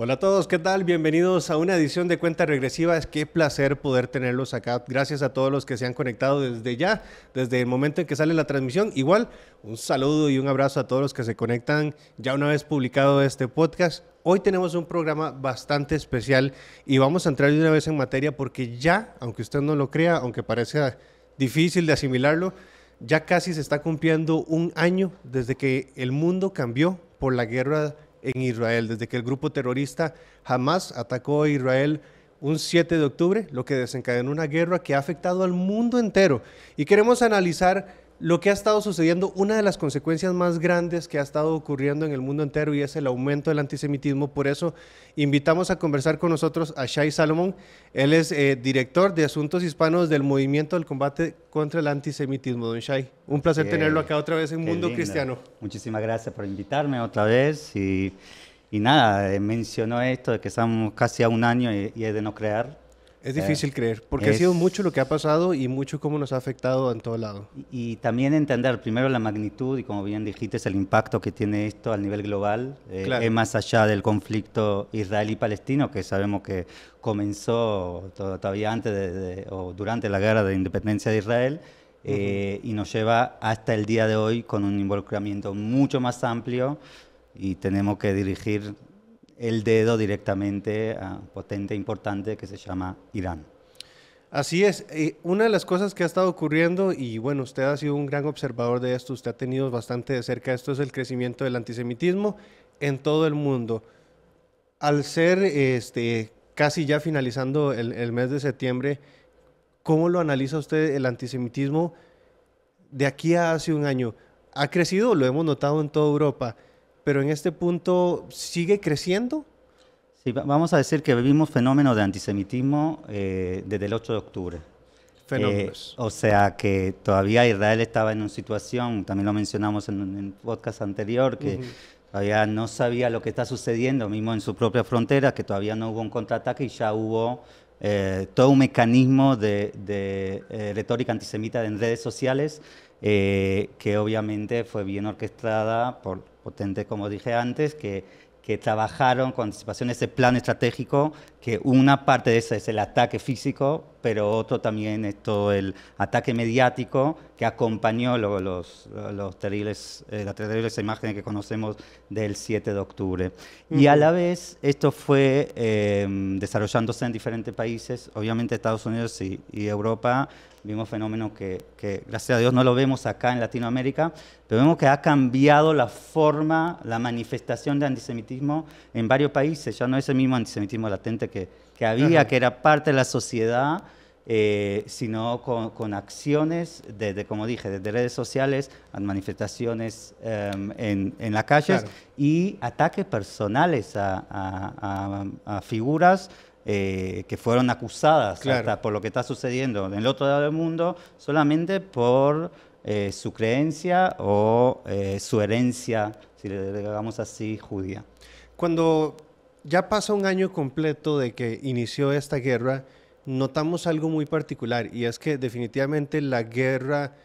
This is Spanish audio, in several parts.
Hola a todos, ¿qué tal? Bienvenidos a una edición de Cuenta Regresiva. Es qué placer poder tenerlos acá. Gracias a todos los que se han conectado desde ya, desde el momento en que sale la transmisión. Igual, un saludo y un abrazo a todos los que se conectan ya una vez publicado este podcast. Hoy tenemos un programa bastante especial y vamos a entrar de una vez en materia porque ya, aunque usted no lo crea, aunque parezca difícil de asimilarlo, ya casi se está cumpliendo un año desde que el mundo cambió por la guerra en Israel, desde que el grupo terrorista Hamas atacó a Israel un 7 de octubre, lo que desencadenó una guerra que ha afectado al mundo entero. Y queremos analizar lo que ha estado sucediendo, una de las consecuencias más grandes que ha estado ocurriendo en el mundo entero, y es el aumento del antisemitismo. Por eso invitamos a conversar con nosotros a Shai Salomón. Él es director de Asuntos Hispanos del Movimiento del Combate contra el Antisemitismo. Don Shai, un placer tenerlo acá otra vez en Mundo lindo. Cristiano. Muchísimas gracias por invitarme otra vez. Y nada, mencionó esto de que estamos casi a un año y es de no creer. Es difícil creer, porque ha sido mucho lo que ha pasado y mucho cómo nos ha afectado en todo lado. Y también entender primero la magnitud y, como bien dijiste, es el impacto que tiene esto a nivel global. Claro. Es más allá del conflicto israelí-palestino, que sabemos que comenzó todavía antes o durante la guerra de independencia de Israel, y nos lleva hasta el día de hoy con un involucramiento mucho más amplio, y tenemos que dirigir el dedo directamente a un potente importante que se llama Irán. Así es. Una de las cosas que ha estado ocurriendo, y bueno, usted ha sido un gran observador de esto, usted ha tenido bastante de cerca esto, es el crecimiento del antisemitismo en todo el mundo. Al ser casi ya finalizando el mes de septiembre, ¿cómo lo analiza usted el antisemitismo de aquí a hace un año? ¿Ha crecido? Lo hemos notado en toda Europa, pero en este punto, ¿sigue creciendo? Sí, vamos a decir que vivimos fenómenos de antisemitismo desde el 8 de octubre. Fenómenos. O sea que todavía Israel estaba en una situación, también lo mencionamos en el podcast anterior, que todavía no sabía lo que está sucediendo, mismo en su propia frontera, que todavía no hubo un contraataque y ya hubo todo un mecanismo de retórica antisemita en redes sociales, que obviamente fue bien orquestada por potentes, como dije antes, que trabajaron con anticipación ese plan estratégico, que una parte de eso es el ataque físico, pero otro también es todo el ataque mediático que acompañó las terribles imágenes que conocemos del 7 de octubre. Y a la vez esto fue desarrollándose en diferentes países, obviamente Estados Unidos y Europa. Vimos fenómenos que, gracias a Dios, no lo vemos acá en Latinoamérica, pero vemos que ha cambiado la forma, la manifestación de antisemitismo en varios países. Ya no es el mismo antisemitismo latente que había, que era parte de la sociedad, sino con acciones, como dije, desde redes sociales a manifestaciones en las calles, y ataques personales a figuras que fueron acusadas hasta por lo que está sucediendo en el otro lado del mundo, solamente por su creencia o su herencia, si le digamos así, judía. Cuando ya pasa un año completo de que inició esta guerra, notamos algo muy particular, y es que definitivamente la guerra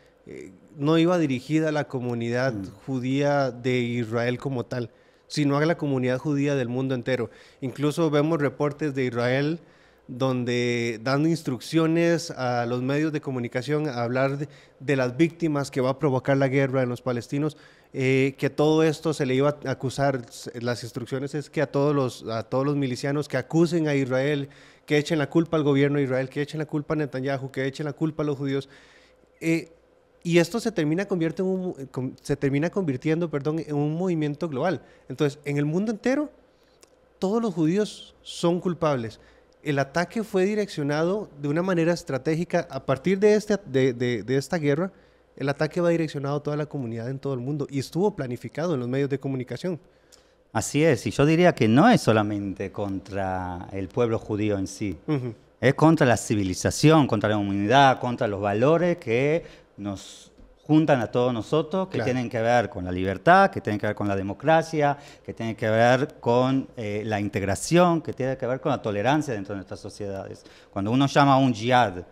no iba dirigida a la comunidad judía de Israel como tal, sino a la comunidad judía del mundo entero. Incluso vemos reportes de Israel donde dan instrucciones a los medios de comunicación a hablar de las víctimas que va a provocar la guerra en los palestinos, que todo esto se le iba a acusar. Las instrucciones es que a todos los milicianos que acusen a Israel, que echen la culpa al gobierno de Israel, que echen la culpa a Netanyahu, que echen la culpa a los judíos. Y esto se termina convirtiendo en un movimiento global. Entonces, en el mundo entero, todos los judíos son culpables. El ataque fue direccionado de una manera estratégica. A partir de esta guerra, el ataque va direccionado a toda la comunidad en todo el mundo y estuvo planificado en los medios de comunicación. Así es, y yo diría que no es solamente contra el pueblo judío en sí, es contra la civilización, contra la humanidad, contra los valores que nos juntan a todos nosotros, que tienen que ver con la libertad, que tienen que ver con la democracia, que tienen que ver con la integración, que tienen que ver con la tolerancia dentro de nuestras sociedades. Cuando uno llama a un jihad,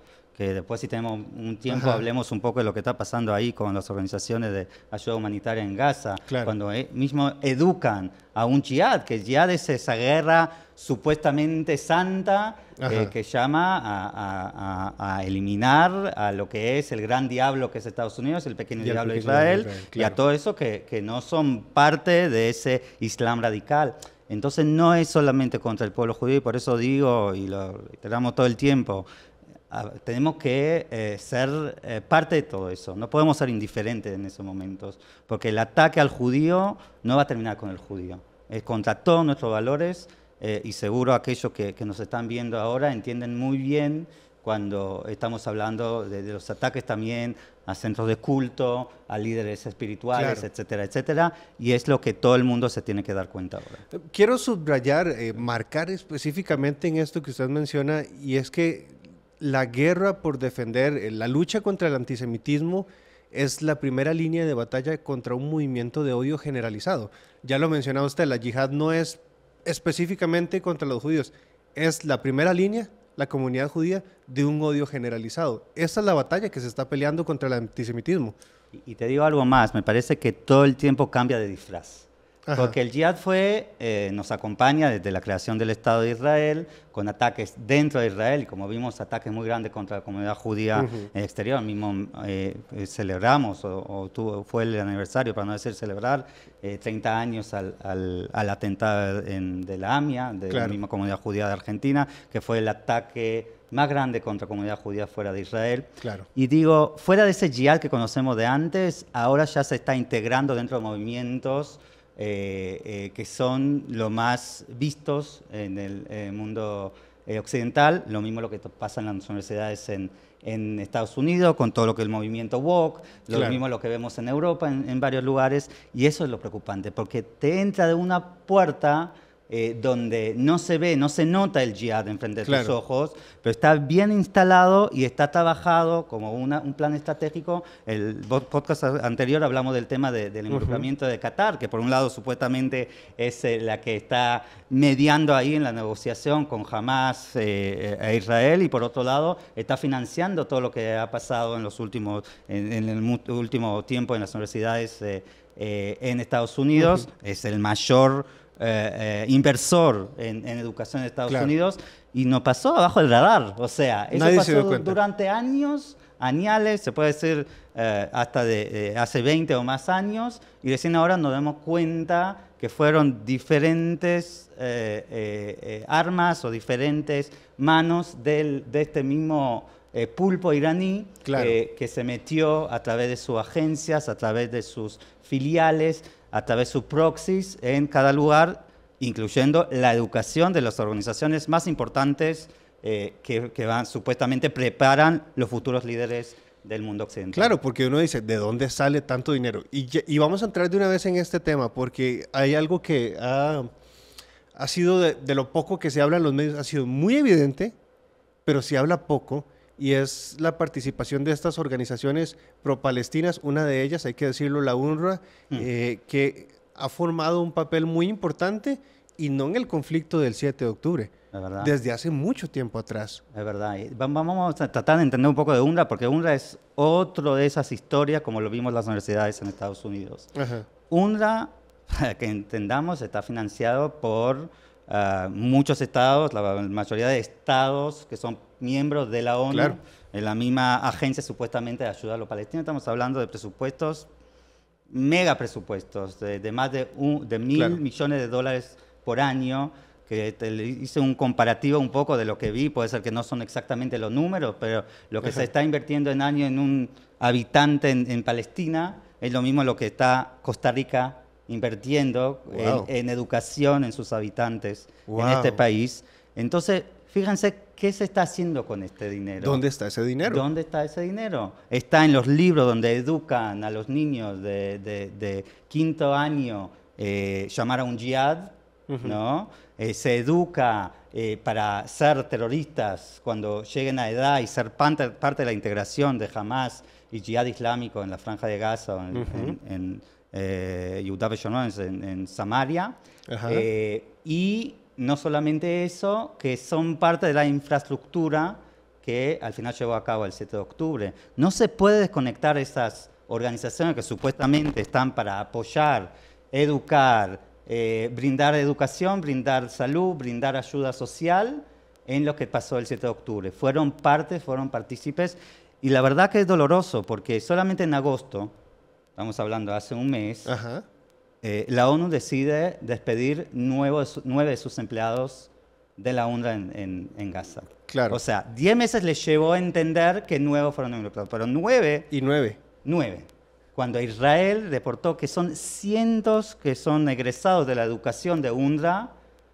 que después si tenemos un tiempo hablemos un poco de lo que está pasando ahí con las organizaciones de ayuda humanitaria en Gaza, cuando mismo educan a un jihad, que el jihad es esa guerra supuestamente santa que llama a eliminar a lo que es el gran diablo que es Estados Unidos, el pequeño diablo de Israel, y a todo eso que no son parte de ese Islam radical. Entonces no es solamente contra el pueblo judío, y por eso digo, y lo reiteramos todo el tiempo, tenemos que ser parte de todo eso. No podemos ser indiferentes en esos momentos, porque el ataque al judío no va a terminar con el judío. Es contra todos nuestros valores, y seguro aquellos que nos están viendo ahora entienden muy bien cuando estamos hablando de los ataques también a centros de culto, a líderes espirituales, etcétera, etcétera, y es lo que todo el mundo se tiene que dar cuenta ahora. Quiero subrayar, marcar específicamente en esto que usted menciona, y es que la guerra por defender, la lucha contra el antisemitismo es la primera línea de batalla contra un movimiento de odio generalizado. Ya lo mencionaba usted, la yihad no es específicamente contra los judíos, es la primera línea, la comunidad judía, de un odio generalizado. Esa es la batalla que se está peleando contra el antisemitismo. Y te digo algo más, me parece que todo el tiempo cambia de disfraz. Porque el jihad nos acompaña desde la creación del Estado de Israel, con ataques dentro de Israel, y como vimos, ataques muy grandes contra la comunidad judía en el exterior. Mismo celebramos, fue el aniversario, para no decir celebrar, 30 años al atentado de la AMIA, de la misma comunidad judía de Argentina, que fue el ataque más grande contra la comunidad judía fuera de Israel. Y digo, fuera de ese jihad que conocemos de antes, ahora ya se está integrando dentro de movimientos que son lo más vistos en el mundo occidental, lo mismo lo que pasa en las universidades en Estados Unidos, con todo lo que es el movimiento woke, lo mismo lo que vemos en Europa, en varios lugares, y eso es lo preocupante, porque te entra de una puerta donde no se ve, no se nota el jihad enfrente de tus ojos, pero está bien instalado y está trabajado como un plan estratégico. El podcast anterior hablamos del tema del involucramiento de Qatar, que por un lado supuestamente es la que está mediando ahí en la negociación con Hamas e Israel, y por otro lado está financiando todo lo que ha pasado en el último tiempo en las universidades en Estados Unidos. Es el mayor inversor en educación de Estados Unidos, y no pasó abajo del radar. O sea, eso pasó durante años, añales, se puede decir hasta de hace 20 o más años, y recién ahora nos damos cuenta que fueron diferentes armas o diferentes manos de este mismo pulpo iraní que se metió a través de sus agencias, a través de sus filiales, a través de sus proxies en cada lugar, incluyendo la educación de las organizaciones más importantes que supuestamente preparan los futuros líderes del mundo occidental. Claro, porque uno dice, ¿de dónde sale tanto dinero? Y vamos a entrar de una vez en este tema, porque hay algo que ha sido de lo poco que se habla en los medios, ha sido muy evidente, pero se habla poco, y es la participación de estas organizaciones pro-palestinas. Una de ellas, hay que decirlo, la UNRWA, que ha formado un papel muy importante, y no en el conflicto del 7 de octubre, desde hace mucho tiempo atrás. Es verdad. Vamos a tratar de entender un poco de UNRWA, porque UNRWA es otro de esas historias, como lo vimos en las universidades en Estados Unidos. UNRWA, para que entendamos, está financiado por muchos estados, la mayoría de estados que son miembros de la ONU, en la misma agencia supuestamente de ayuda a los palestinos. Estamos hablando de presupuestos, mega presupuestos, de más de 1.000 millones de dólares por año, que hice un comparativo un poco de lo que vi. Puede ser que no son exactamente los números, pero lo que se está invirtiendo en año en un habitante en Palestina es lo mismo lo que está Costa Rica invirtiendo en educación en sus habitantes en este país. Entonces, fíjense qué se está haciendo con este dinero. ¿Dónde está ese dinero? ¿Dónde está ese dinero? Está en los libros donde educan a los niños de quinto año llamar a un jihad, ¿no? Se educa para ser terroristas cuando lleguen a edad y ser parte de la integración de Hamas y jihad islámico en la Franja de Gaza, en Yehuda Veshomron, en Samaria. Y no solamente eso, que son parte de la infraestructura que al final llevó a cabo el 7 de octubre. No se puede desconectar esas organizaciones que supuestamente están para apoyar, educar, brindar educación, brindar salud, brindar ayuda social en lo que pasó el 7 de octubre. Fueron partícipes, y la verdad que es doloroso, porque solamente en agosto, estamos hablando hace un mes, la ONU decide despedir 9 de sus empleados de la UNRWA en Gaza. Claro. O sea, 10 meses les llevó a entender que 9 fueron involucrados, pero 9... Y 9. 9. Cuando Israel reportó que son cientos que son egresados de la educación de UNRWA,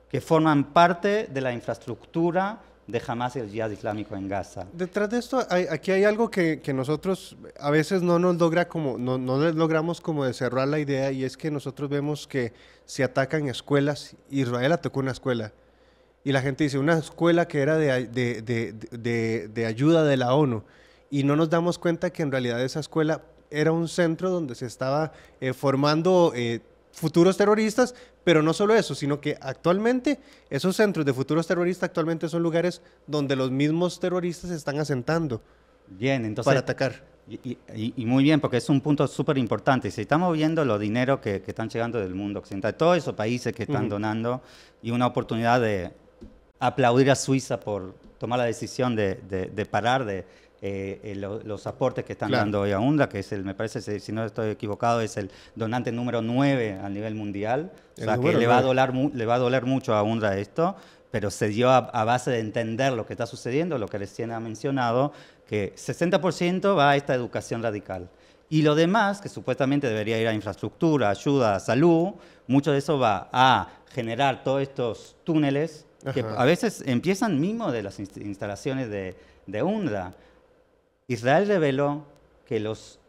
que forman parte de la infraestructura de Hamas y el Yihad Islámico en Gaza. Detrás de esto, aquí hay algo que nosotros a veces no logramos como descerrar la idea, y es que nosotros vemos que se atacan escuelas. Israel atacó una escuela. Y la gente dice, una escuela que era de ayuda de la ONU. Y no nos damos cuenta que en realidad esa escuela era un centro donde se estaba formando futuros terroristas, pero no solo eso, sino que actualmente esos centros de futuros terroristas actualmente son lugares donde los mismos terroristas se están asentando. Bien, entonces, para atacar. Y muy bien, porque es un punto súper importante. Si estamos viendo los dineros que están llegando del mundo occidental, todos esos países que están donando, y una oportunidad de aplaudir a Suiza por tomar la decisión de parar los aportes que están dando hoy a UNRWA, que es me parece, si no estoy equivocado, es el donante número 9 a nivel mundial. O sea, que le va a doler mucho a UNRWA esto, pero se dio a base de entender lo que está sucediendo, lo que recién ha mencionado, que 60% va a esta educación radical. Y lo demás, que supuestamente debería ir a infraestructura, ayuda, salud, mucho de eso va a generar todos estos túneles que a veces empiezan mismo de las instalaciones de UNRWA. Israel reveló que los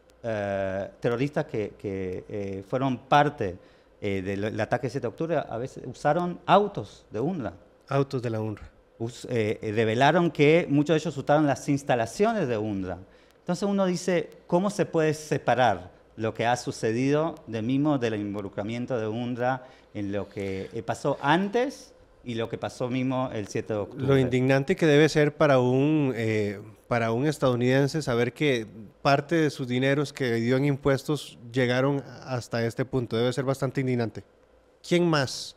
terroristas que fueron parte del ataque del 7 de octubre a veces usaron autos de UNRWA. Autos de la UNRWA. Revelaron que muchos de ellos usaron las instalaciones de UNRWA. Entonces uno dice, ¿cómo se puede separar lo que ha sucedido del involucramiento de UNRWA en lo que pasó antes y lo que pasó mismo el 7 de octubre? Lo indignante que debe ser para un estadounidense saber que parte de sus dineros que dio en impuestos llegaron hasta este punto. Debe ser bastante indignante. ¿Quién más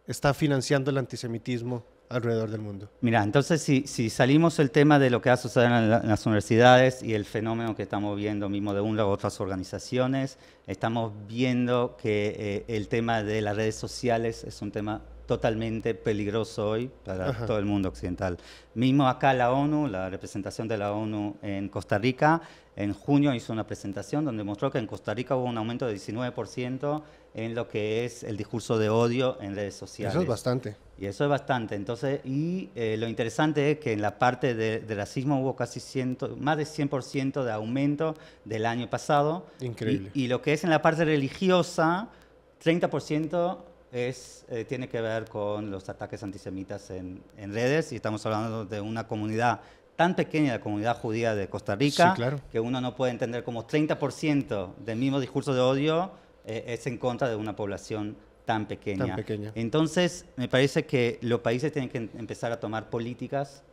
está financiando el antisemitismo alrededor del mundo? Mira, entonces si salimos el tema de lo que ha sucedido en las universidades y el fenómeno que estamos viendo mismo de UNRWA u otras organizaciones, estamos viendo que el tema de las redes sociales es un tema totalmente peligroso hoy para todo el mundo occidental. Mismo acá la ONU, la representación de la ONU en Costa Rica, en junio hizo una presentación donde mostró que en Costa Rica hubo un aumento de 19% en lo que es el discurso de odio en redes sociales. Eso es bastante. Y eso es bastante. Entonces, lo interesante es que en la parte de racismo hubo casi más de 100% de aumento del año pasado. Increíble. Y lo que es en la parte religiosa, 30% tiene que ver con los ataques antisemitas en redes, y estamos hablando de una comunidad tan pequeña, la comunidad judía de Costa Rica, que uno no puede entender como 30% del mismo discurso de odio es en contra de una población tan pequeña. Entonces, me parece que los países tienen que empezar a tomar políticas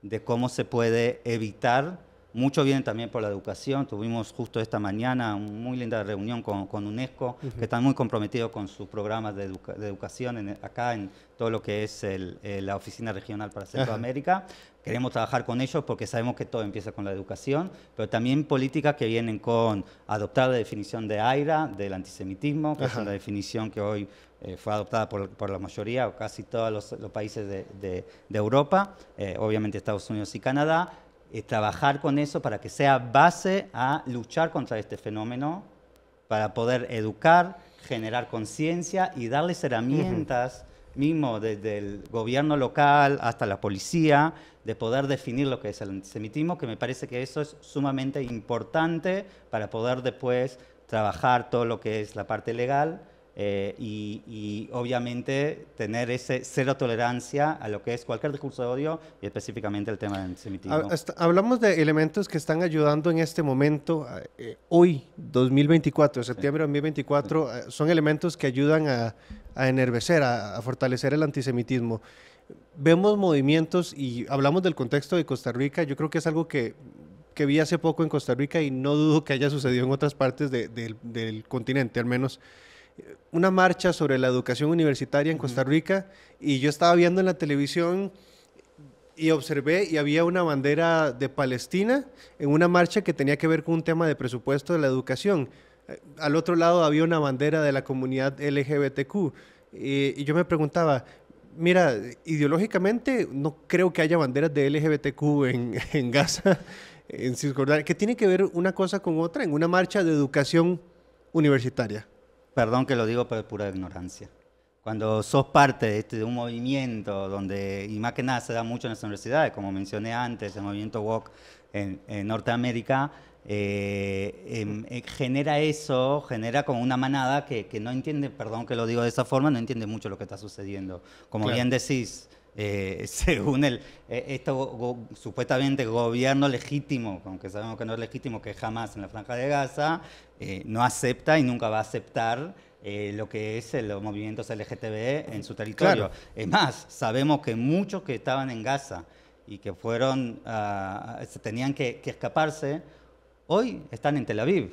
de cómo se puede evitar. Mucho viene también por la educación. Tuvimos justo esta mañana una muy linda reunión con UNESCO, que están muy comprometidos con sus programas de educación acá en todo lo que es la Oficina Regional para Centroamérica. Queremos trabajar con ellos porque sabemos que todo empieza con la educación, pero también políticas que vienen con adoptar la definición de AIRA, del antisemitismo, que es una definición que hoy fue adoptada por la mayoría o casi todos los países de Europa, obviamente Estados Unidos y Canadá. Trabajar con eso para que sea base a luchar contra este fenómeno, para poder educar, generar conciencia y darles herramientas, mismo desde el gobierno local hasta la policía, de poder definir lo que es el antisemitismo, que me parece que eso es sumamente importante para poder después trabajar todo lo que es la parte legal. Y obviamente tener ese cero tolerancia a lo que es cualquier discurso de odio y específicamente el tema del antisemitismo. Hablamos de elementos que están ayudando en este momento, hoy, 2024, septiembre de 2024, son elementos que ayudan a enervecer, a fortalecer el antisemitismo. vemos movimientos y hablamos del contexto de Costa Rica. Yo creo que es algo que vi hace poco en Costa Rica y no dudo que haya sucedido en otras partes del continente, al menos. Una marcha sobre la educación universitaria en Costa Rica y yo estaba viendo en la televisión y observé y había una bandera de Palestina en una marcha que tenía que ver con un tema de presupuesto de la educación. Al otro lado había una bandera de la comunidad LGBTQ y yo me preguntaba, mira, ideológicamente no creo que haya banderas de LGBTQ en Gaza, en Cisjordania. ¿Qué tiene que ver una cosa con otra en una marcha de educación universitaria? Perdón que lo digo, pero es pura ignorancia. Cuando sos parte de un movimiento donde, y más que nada se da mucho en las universidades, como mencioné antes, el movimiento woke en Norteamérica, genera eso, genera como una manada que no entiende, perdón que lo digo de esa forma, no entiende mucho lo que está sucediendo. Como bien decís, según supuestamente gobierno legítimo, aunque sabemos que no es legítimo, que jamás en la Franja de Gaza, no acepta y nunca va a aceptar lo que es los movimientos LGTB en su territorio. Claro. Es más, sabemos que muchos que estaban en Gaza y que tenían que escaparse, hoy están en Tel Aviv,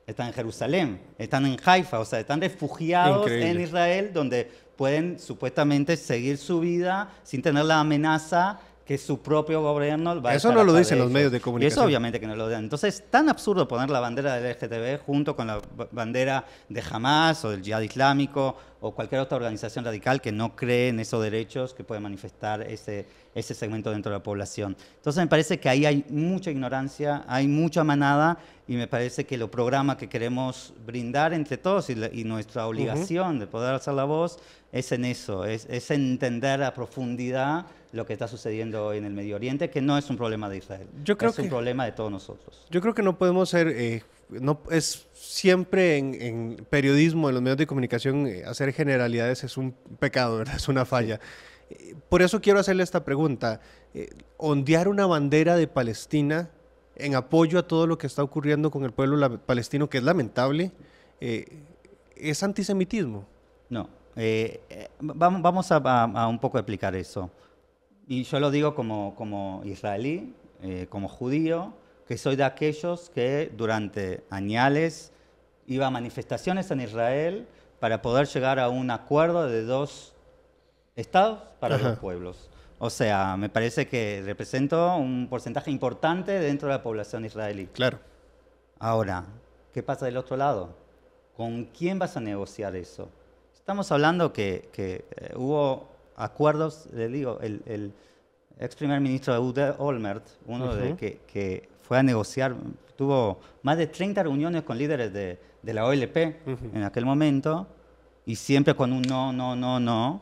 están en Jerusalén, están en Haifa, o sea, están refugiados en Israel, donde pueden supuestamente seguir su vida sin tener la amenaza que su propio gobierno va a Eso no lo dicen los medios de comunicación. Y eso obviamente que no lo dicen. Entonces, es tan absurdo poner la bandera del LGTB junto con la bandera de Hamas o del Yihad Islámico o cualquier otra organización radical que no cree en esos derechos que puede manifestar ese segmento dentro de la población. Entonces, me parece que ahí hay mucha ignorancia, hay mucha manada y me parece que los programas que queremos brindar entre todos y nuestra obligación de poder alzar la voz es en eso, es entender a profundidad lo que está sucediendo hoy en el Medio Oriente, que no es un problema de Israel, es un problema de todos nosotros. Yo creo que no podemos ser, no, es siempre en periodismo, en los medios de comunicación, hacer generalidades es un pecado, ¿verdad? Es una falla. Por eso quiero hacerle esta pregunta. Ondear una bandera de Palestina en apoyo a todo lo que está ocurriendo con el pueblo palestino, que es lamentable, ¿es antisemitismo? No. Vamos a un poco explicar eso. Y yo lo digo como israelí, como judío, que soy de aquellos que durante años iba a manifestaciones en Israel para poder llegar a un acuerdo de 2 estados para 2 pueblos. O sea, me parece que represento un porcentaje importante dentro de la población israelí. Claro. Ahora, ¿qué pasa del otro lado? ¿Con quién vas a negociar eso? Estamos hablando que hubo acuerdos, le digo, el ex primer ministro Ehud Olmert, que fue a negociar, tuvo más de 30 reuniones con líderes de la OLP en aquel momento, y siempre con un no,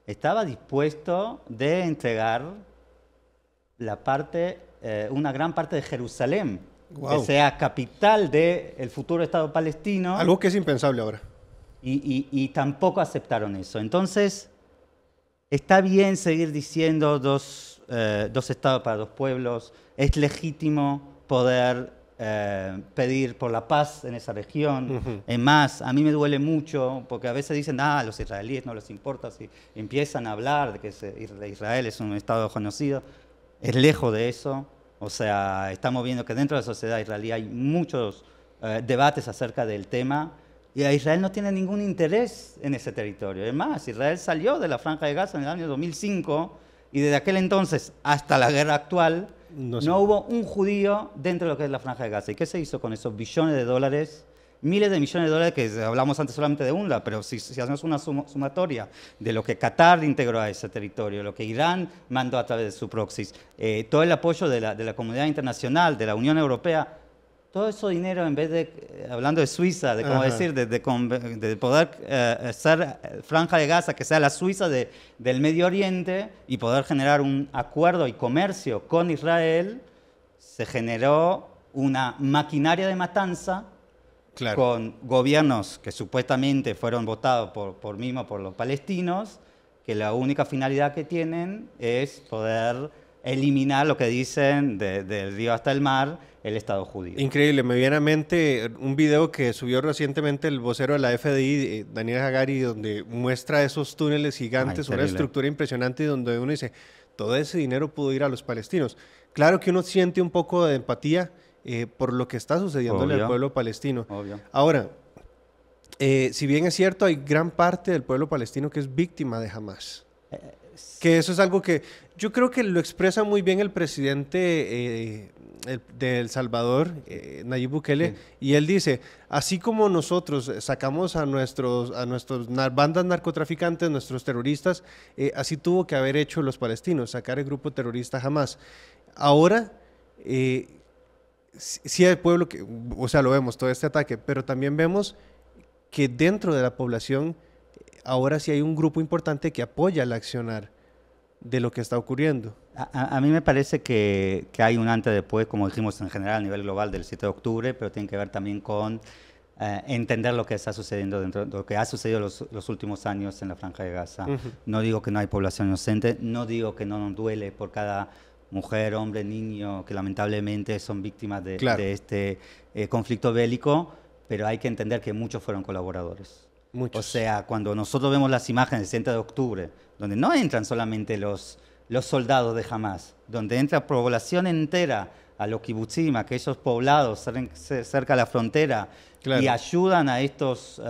estaba dispuesto de entregar una gran parte de Jerusalén, que sea capital del futuro Estado palestino. Algo que es impensable ahora. Y tampoco aceptaron eso. Entonces, está bien seguir diciendo dos estados para 2 pueblos, es legítimo poder pedir por la paz en esa región. Es más, a mí me duele mucho, porque a veces dicen, a los israelíes no les importa, si empiezan a hablar de que Israel es un estado genocidio. Es lejos de eso. O sea, estamos viendo que dentro de la sociedad israelí hay muchos debates acerca del tema, y Israel no tiene ningún interés en ese territorio. Es más, Israel salió de la Franja de Gaza en el año 2005 y desde aquel entonces hasta la guerra actual no hubo un judío dentro de lo que es la Franja de Gaza. ¿Y qué se hizo con esos billones de dólares? Miles de millones de dólares, que hablamos antes solamente de UNRWA, pero si hacemos una sumatoria de lo que Qatar integró a ese territorio, lo que Irán mandó a través de su proxies, todo el apoyo de la comunidad internacional, de la Unión Europea, todo ese dinero, en vez de, hablando de Suiza, de cómo decir, de poder ser Franja de Gaza, que sea la Suiza del Medio Oriente, y poder generar un acuerdo y comercio con Israel, se generó una maquinaria de matanza con gobiernos que supuestamente fueron votados por los palestinos, que la única finalidad que tienen es poder eliminar lo que dicen del río hasta el mar, el Estado judío. Increíble, me viene a mente un video que subió recientemente el vocero de la FDI, Daniel Hagari, donde muestra esos túneles gigantes, una estructura impresionante, y donde uno dice, todo ese dinero pudo ir a los palestinos. Claro que uno siente un poco de empatía por lo que está sucediendo en el pueblo palestino. Obvio. Ahora, si bien es cierto, hay gran parte del pueblo palestino que es víctima de Hamas. Que eso es algo que yo creo que lo expresa muy bien el presidente de El Salvador, Nayib Bukele, sí. Y él dice, así como nosotros sacamos a nuestros bandas narcotraficantes, nuestros terroristas, así tuvo que haber hecho los palestinos, sacar el grupo terrorista Hamas. Ahora, sí hay pueblo que, o sea, lo vemos, todo este ataque, pero también vemos que dentro de la población ahora sí hay un grupo importante que apoya el accionar de lo que está ocurriendo. A mí me parece que hay un antes y después, como dijimos en general a nivel global del 7 de octubre, pero tiene que ver también con entender lo que está sucediendo dentro de lo que ha sucedido los últimos años en la Franja de Gaza. No digo que no hay población inocente, no digo que no nos duele por cada mujer, hombre, niño que lamentablemente son víctimas de este conflicto bélico, pero hay que entender que muchos fueron colaboradores. Muchos. O sea, cuando nosotros vemos las imágenes del 7 de octubre, donde no entran solamente los soldados de Hamas, donde entra población entera a los kibutzim, aquellos poblados cerca de la frontera, y ayudan a estos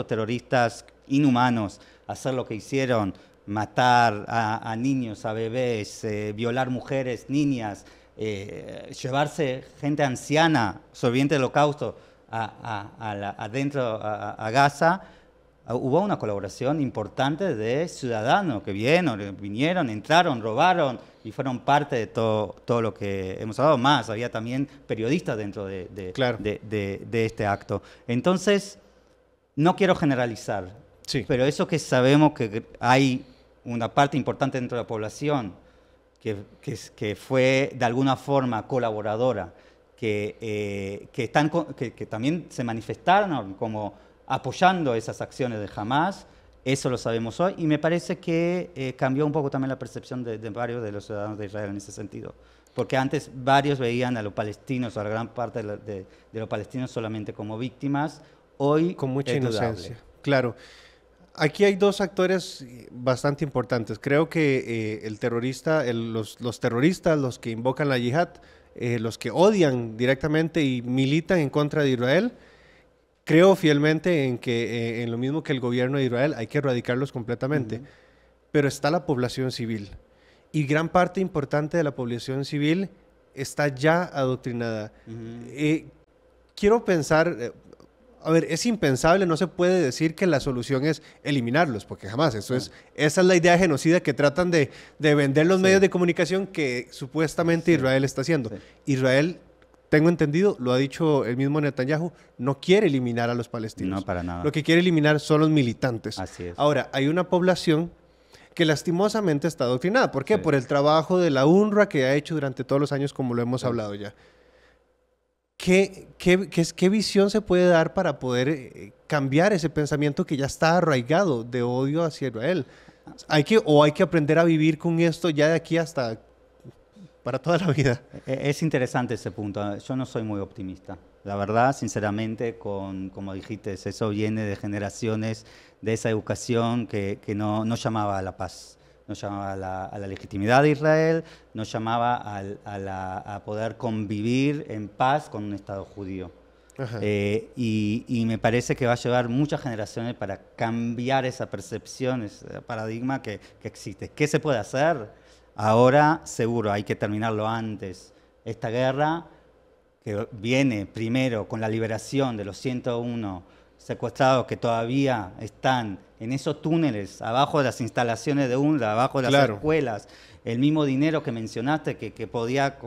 terroristas inhumanos a hacer lo que hicieron, matar a niños, a bebés, violar mujeres, niñas, llevarse gente anciana, sobreviviente del Holocausto, adentro a Gaza. Hubo una colaboración importante de ciudadanos que vinieron, entraron, robaron y fueron parte de todo lo que hemos hablado. Más, había también periodistas dentro de este acto. Entonces, no quiero generalizar, pero eso que sabemos que hay una parte importante dentro de la población que fue de alguna forma colaboradora, que también se manifestaron como apoyando esas acciones de Hamas, eso lo sabemos hoy, y me parece que cambió un poco también la percepción de varios de los ciudadanos de Israel en ese sentido, porque antes varios veían a los palestinos, o a la gran parte de los palestinos solamente como víctimas, hoy con mucha inocencia. Claro. Aquí hay dos actores bastante importantes. Creo que el terrorista, los terroristas, los que invocan la yihad, los que odian directamente y militan en contra de Israel, creo fielmente en que en lo mismo que el gobierno de Israel hay que erradicarlos completamente. Pero está la población civil. Y gran parte importante de la población civil está ya adoctrinada. Quiero pensar... A ver, es impensable, no se puede decir que la solución es eliminarlos, porque jamás, esa es la idea genocida que tratan de vender los medios de comunicación que supuestamente Israel está haciendo. Israel, tengo entendido, lo ha dicho el mismo Netanyahu, no quiere eliminar a los palestinos. No, para nada. Lo que quiere eliminar son los militantes. Así es. Ahora, hay una población que lastimosamente está adoctrinada. ¿Por qué? Por el trabajo de la UNRWA que ha hecho durante todos los años, como lo hemos hablado ya. ¿Qué visión se puede dar para poder cambiar ese pensamiento que ya está arraigado de odio hacia Israel? ¿Hay que aprender a vivir con esto ya de aquí hasta para toda la vida? Es interesante ese punto. Yo no soy muy optimista. La verdad, sinceramente, como dijiste, eso viene de generaciones de esa educación que no llamaba a la paz. No llamaba a la legitimidad de Israel, no llamaba a poder convivir en paz con un Estado judío. Y me parece que va a llevar muchas generaciones para cambiar esa percepción, ese paradigma que existe. ¿Qué se puede hacer? Ahora, seguro, hay que terminarlo antes. Esta guerra, que viene primero con la liberación de los 101 secuestrados que todavía están en esos túneles, abajo de las instalaciones de UNRWA, abajo de las escuelas, el mismo dinero que mencionaste que podía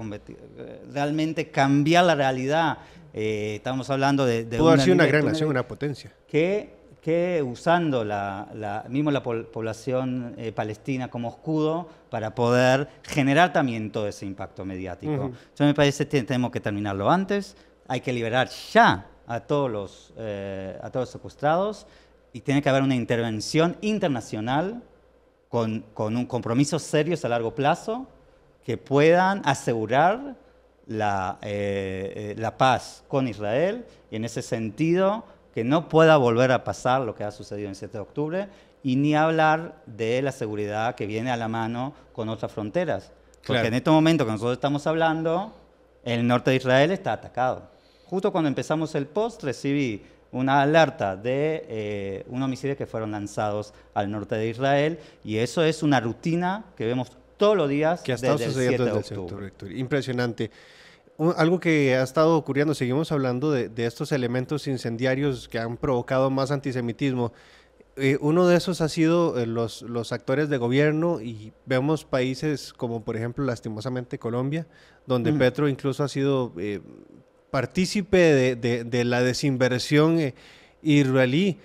realmente cambiar la realidad. Estamos hablando de pudo haber sido una gran nación, una potencia. Que usando la población palestina como escudo para poder generar también todo ese impacto mediático. Entonces me parece que tenemos que terminarlo antes, hay que liberar ya a todos los secuestrados y tiene que haber una intervención internacional con un compromisos serios a largo plazo que puedan asegurar la paz con Israel, y en ese sentido que no pueda volver a pasar lo que ha sucedido el 7 de octubre, y ni hablar de la seguridad que viene a la mano con otras fronteras. Porque Claro. en este momento que nosotros estamos hablando, el norte de Israel está atacado. Justo cuando empezamos el post recibí una alerta de un homicidio que fueron lanzados al norte de Israel, y eso es una rutina que vemos todos los días Que ha estado desde el sucediendo 7 de desde el 7 octubre. de octubre. Impresionante. Algo que ha estado ocurriendo, seguimos hablando de estos elementos incendiarios que han provocado más antisemitismo. Uno de esos ha sido los actores de gobierno, y vemos países como por ejemplo lastimosamente Colombia, donde Petro incluso ha sido partícipe de la desinversión israelí.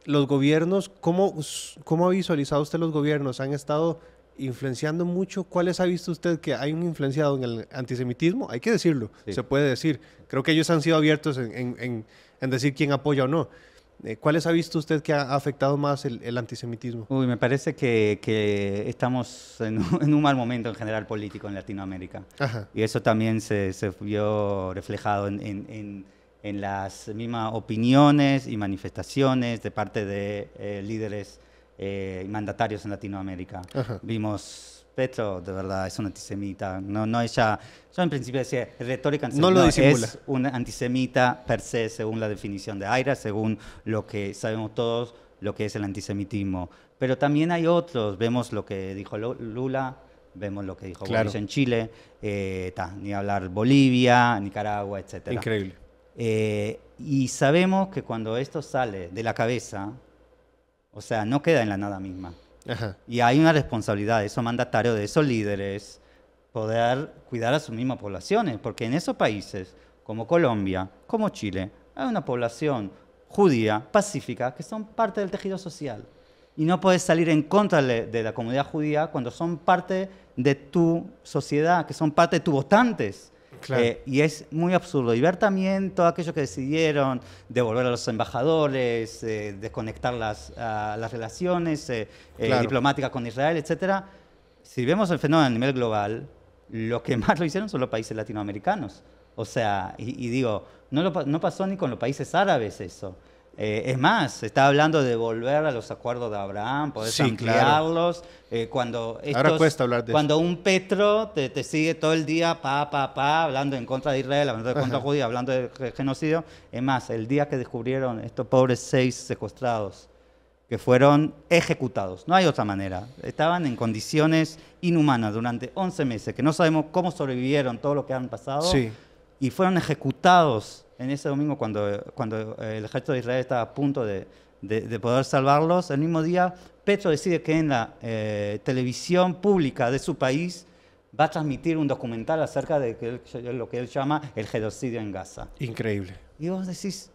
Los gobiernos, ¿cómo ha visualizado usted los gobiernos? ¿Han estado influenciando mucho? ¿Cuáles ha visto usted que han influenciado en el antisemitismo? Hay que decirlo, Sí. se puede decir. Creo que ellos han sido abiertos en decir quién apoya o no. ¿Cuáles ha visto usted que ha afectado más el antisemitismo? Uy, me parece que estamos en un mal momento en general político en Latinoamérica. Ajá. Y eso también se vio reflejado en las mismas opiniones y manifestaciones de parte de líderes y mandatarios en Latinoamérica. Ajá. Vimos, Petro, de verdad, es un antisemita. No ella, yo en principio decía, retórica No lo disimula. es un antisemita per se, según la definición de Aira, según lo que sabemos todos, lo que es el antisemitismo. Pero también hay otros, vemos lo que dijo Lula, vemos lo que dijo Claro. Boris en Chile, ni hablar Bolivia, Nicaragua, etc. Increíble. Y sabemos que cuando esto sale de la cabeza, o sea, no queda en la nada misma. Ajá. Y hay una responsabilidad de esos mandatarios, de esos líderes, poder cuidar a sus mismas poblaciones, porque en esos países, como Colombia, como Chile, hay una población judía, pacífica, que son parte del tejido social. Y no puedes salir en contra de la comunidad judía cuando son parte de tu sociedad, que son parte de tus votantes. Claro. Y es muy absurdo. Y ver también todo aquello que decidieron devolver a los embajadores, desconectar las relaciones Claro. diplomáticas con Israel, etcétera. Si vemos el fenómeno a nivel global, lo que más lo hicieron son los países latinoamericanos. O sea, y digo, no pasó ni con los países árabes eso. Es más, se está hablando de volver a los acuerdos de Abraham, poder Sí, ampliarlos. Cuando Ahora cuesta hablar de cuando un Petro te sigue todo el día, hablando en contra de Israel, hablando de contra Ajá. judía, hablando de genocidio. Es más, el día que descubrieron estos pobres 6 secuestrados, que fueron ejecutados, no hay otra manera, estaban en condiciones inhumanas durante 11 meses, que no sabemos cómo sobrevivieron todo lo que han pasado, Sí. y fueron ejecutados en ese domingo cuando el ejército de Israel estaba a punto de poder salvarlos. El mismo día, Petro decide que en la televisión pública de su país va a transmitir un documental acerca de lo que él llama el genocidio en Gaza. Increíble. Y vos decís,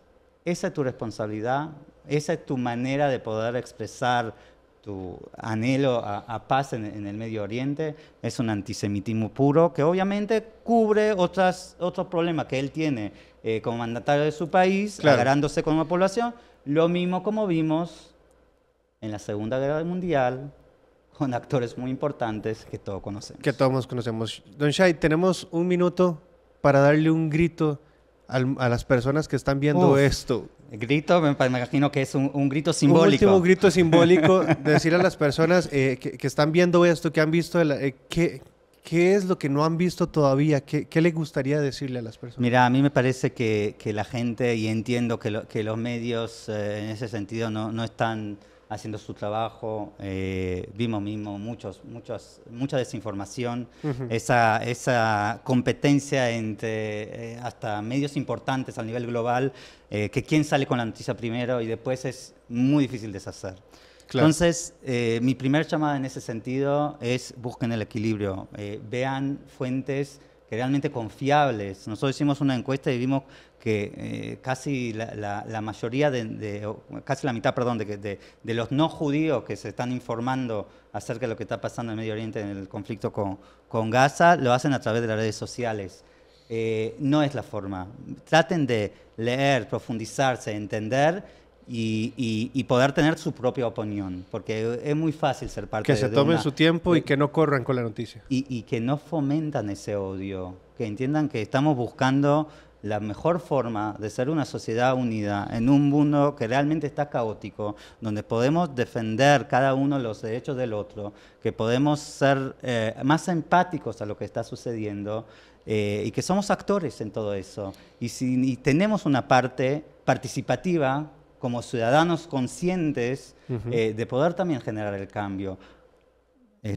esa es tu responsabilidad, esa es tu manera de poder expresar tu anhelo a paz en el Medio Oriente. Es un antisemitismo puro que obviamente cubre otros problemas que él tiene como mandatario de su país, Claro. agarrándose con una población. Lo mismo como vimos en la Segunda Guerra Mundial, con actores muy importantes que todos conocemos. Que todos conocemos. Don Shai, tenemos un minuto para darle un grito a las personas que están viendo Uf. esto. El grito, me imagino que es un grito Un simbólico. último grito simbólico, decirle a las personas que están viendo esto, que han visto, ¿qué es lo que no han visto todavía? ¿Qué le gustaría decirle a las personas? Mira, a mí me parece que la gente, y entiendo que los medios en ese sentido no están haciendo su trabajo, vimos mismo mucha desinformación, Ujú. esa competencia entre hasta medios importantes a nivel global, que quién sale con la noticia primero y después es muy difícil deshacer. Claro. Entonces, mi primer llamada en ese sentido es busquen el equilibrio, vean fuentes que realmente confiables. Nosotros hicimos una encuesta y vimos que casi la mayoría, casi la mitad, perdón, de los no judíos que se están informando acerca de lo que está pasando en Medio Oriente en el conflicto con Gaza, lo hacen a través de las redes sociales. No es la forma. Traten de leer, profundizarse, entender, y poder tener su propia opinión, porque es muy fácil ser parte Que se tomen su tiempo y que no corran con la noticia. Y que no fomentan ese odio, que entiendan que estamos buscando la mejor forma de ser una sociedad unida en un mundo que realmente está caótico, donde podemos defender cada uno los derechos del otro, que podemos ser más empáticos a lo que está sucediendo y que somos actores en todo eso. Y tenemos una parte participativa como ciudadanos conscientes de poder también generar el cambio.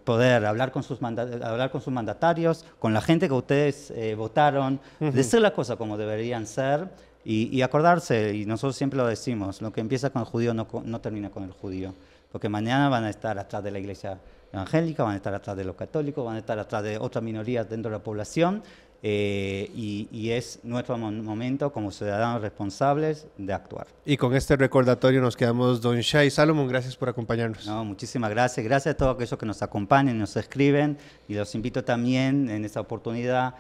Poder hablar con sus mandatarios, con la gente que ustedes votaron, decir las cosas como deberían ser y acordarse, y nosotros siempre lo decimos, lo que empieza con el judío no termina con el judío, porque mañana van a estar atrás de la iglesia evangélica, van a estar atrás de los católicos, van a estar atrás de otras minorías dentro de la población, y es nuestro momento como ciudadanos responsables de actuar. Y con este recordatorio nos quedamos. Don Shai Salomón, gracias por acompañarnos. No, muchísimas gracias. Gracias a todos aquellos que nos acompañan, nos escriben, y los invito también en esta oportunidad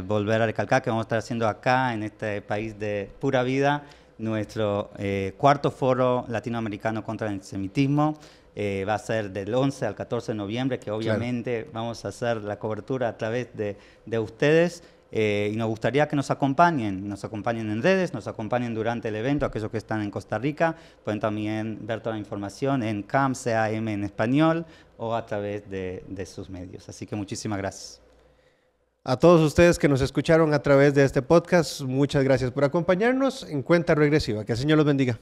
volver a recalcar que vamos a estar haciendo acá, en este país de pura vida, nuestro cuarto foro latinoamericano contra el antisemitismo. Va a ser del 11 al 14 de noviembre, que obviamente vamos a hacer la cobertura a través de ustedes, y nos gustaría que nos acompañen en redes, nos acompañen durante el evento. Aquellos que están en Costa Rica pueden también ver toda la información en CAM en español o a través de sus medios. Así que muchísimas gracias. A todos ustedes que nos escucharon a través de este podcast, muchas gracias por acompañarnos en Cuenta Regresiva. Que el Señor los bendiga.